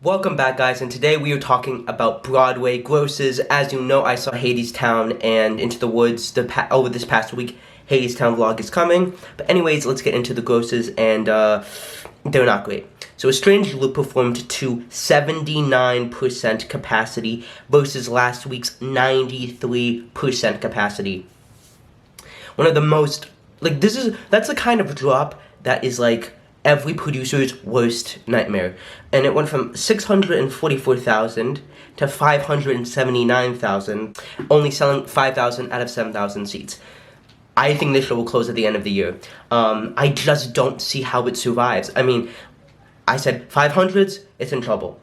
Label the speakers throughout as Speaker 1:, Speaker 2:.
Speaker 1: Welcome back, guys, and today we are talking about Broadway grosses. As you know, I saw Hadestown and Into the Woods over this past week. Hadestown vlog is coming. But anyways, let's get into the grosses, and they're not great. So A Strange Loop performed to 79% capacity versus last week's 93% capacity. One of the most, that's the kind of drop that is like every producer's worst nightmare. And it went from 644,000 to 579,000, only selling 5,000 out of 7,000 seats. I think this show will close at the end of the year. I just don't see how it survives. I mean, I said 500s, it's in trouble.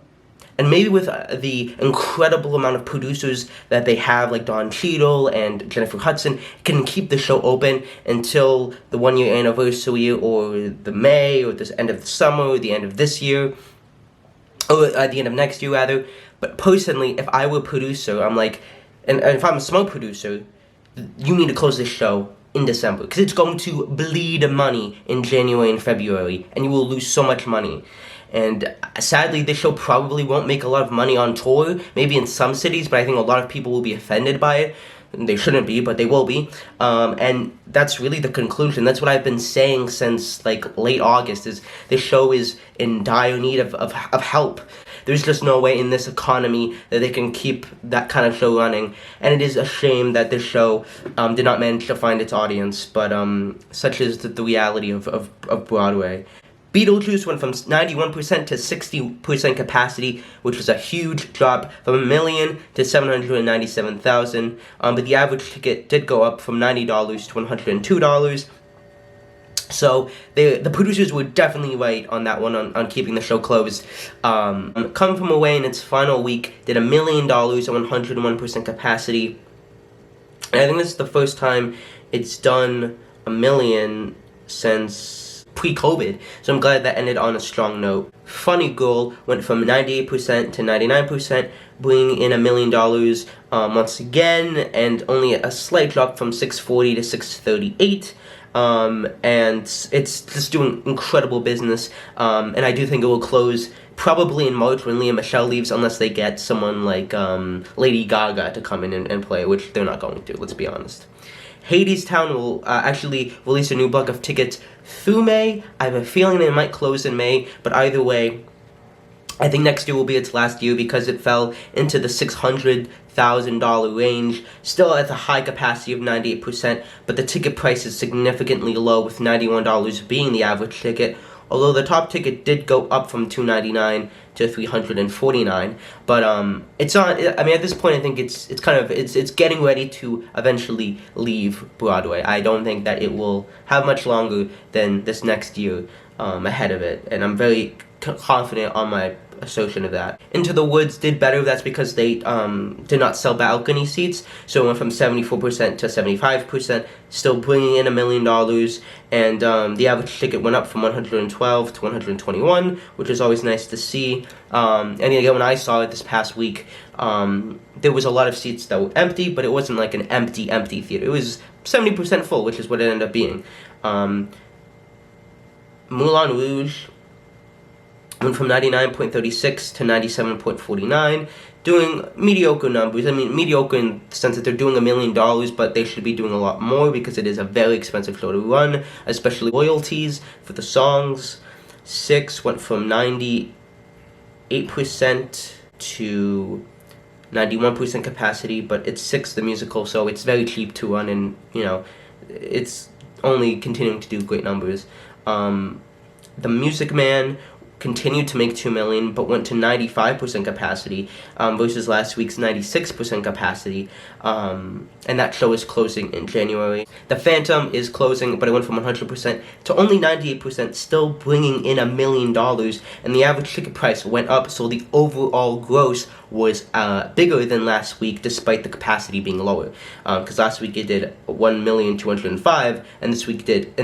Speaker 1: And maybe with the incredible amount of producers that they have, like Don Cheadle and Jennifer Hudson, can keep the show open until the one-year anniversary, or the May, or the end of the summer, or the end of this year, or at the end of next year, rather. But personally, if I were a producer, I'm like, and if I'm a small producer, you need to close this show in December, because it's going to bleed money in January and February, and you will lose so much money. And sadly, this show probably won't make a lot of money on tour, maybe in some cities, but I think a lot of people will be offended by it. They shouldn't be, but they will be. And that's really the conclusion. That's what I've been saying since, like, late August, is this show is in dire need of help. There's just no way in this economy that they can keep that kind of show running. And it is a shame that this show did not manage to find its audience, but such is the reality of Broadway. Beetlejuice went from 91% to 60% capacity, which was a huge drop from 1 million to 797,000. But the average ticket did go up from $90 to $102. So the producers were definitely right on that one, on keeping the show closed. Come From Away in its final week did $1 million at 101% capacity. And I think this is the first time it's done $1 million since pre-COVID, so I'm glad that ended on a strong note. Funny Girl went from 98% to 99%, bringing in $1 million once again, and only a slight drop from 640 to 638. And it's just doing incredible business, and I do think it will close probably in March when Lea Michele leaves, unless they get someone like Lady Gaga to come in and play, which they're not going to, let's be honest. Hadestown will actually release a new block of tickets through May. I have a feeling they might close in May, but either way, I think next year will be its last year, because it fell into the $600,000 range, still at the high capacity of 98%, but the ticket price is significantly low, with $91 being the average ticket, although the top ticket did go up from $299 to $349, but it's on. I mean, at this point, I think it's getting ready to eventually leave Broadway. I don't think that it will have much longer than this next year ahead of it, and I'm very confident on my assertion of that. Into the Woods did better. That's because they did not sell balcony seats, so it went from 74% to 75%, still bringing in $1 million, and the average ticket went up from 112 to 121, which is always nice to see. And again, when I saw it this past week, there was a lot of seats that were empty, but it wasn't like an empty theater. It was 70% full, which is what it ended up being. Moulin Rouge went from 99.36 to 97.49, doing mediocre numbers. I mean, mediocre in the sense that they're doing $1 million, but they should be doing a lot more, because it is a very expensive show to run, especially royalties for the songs. Six went from 98% to 91% capacity, but it's Six the musical, so it's very cheap to run, and, you know, it's only continuing to do great numbers. The Music Man continued to make $2 million, but went to 95% capacity versus last week's 96% capacity, and that show is closing in January. The Phantom is closing, but it went from 100% to only 98%, still bringing in $1 million, and the average ticket price went up, so the overall gross was bigger than last week, despite the capacity being lower, because last week it did 1,205,000, and this week it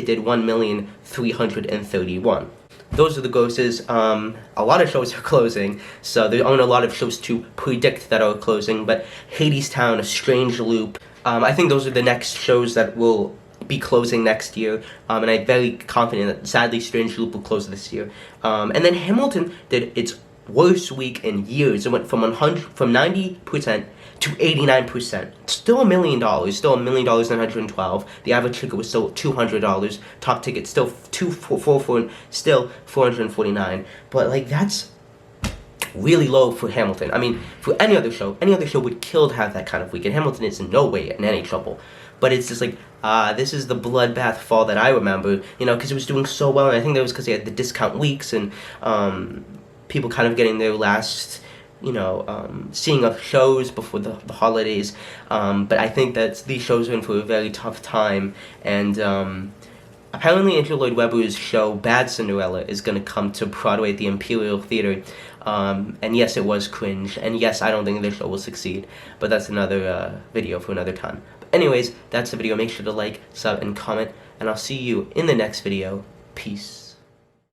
Speaker 1: did 1,331,000. Those are the grosses. A lot of shows are closing, so there aren't a lot of shows to predict that are closing, but Hadestown, A Strange Loop, I think those are the next shows that will be closing next year, and I'm very confident that, sadly, Strange Loop will close this year. And then Hamilton did its worst week in years. It went from 90% to 89%. Still $1 million. Still $1,912,000. The average ticket was still $200. Top ticket still 244, still 449. But like that's really low for Hamilton. I mean, for any other show would kill to have that kind of week. And Hamilton is in no way in any trouble. But it's just like, this is the bloodbath fall that I remember, you know, because it was doing so well. And I think that was because they had the discount weeks and people kind of getting their last, you know, seeing of shows before the holidays. But I think that these shows are in for a very tough time. And apparently Andrew Lloyd Webber's show Bad Cinderella is going to come to Broadway at the Imperial Theater. And yes, it was cringe. And yes, I don't think this show will succeed. But that's another video for another time. But anyways, that's the video. Make sure to like, sub, and comment. And I'll see you in the next video. Peace.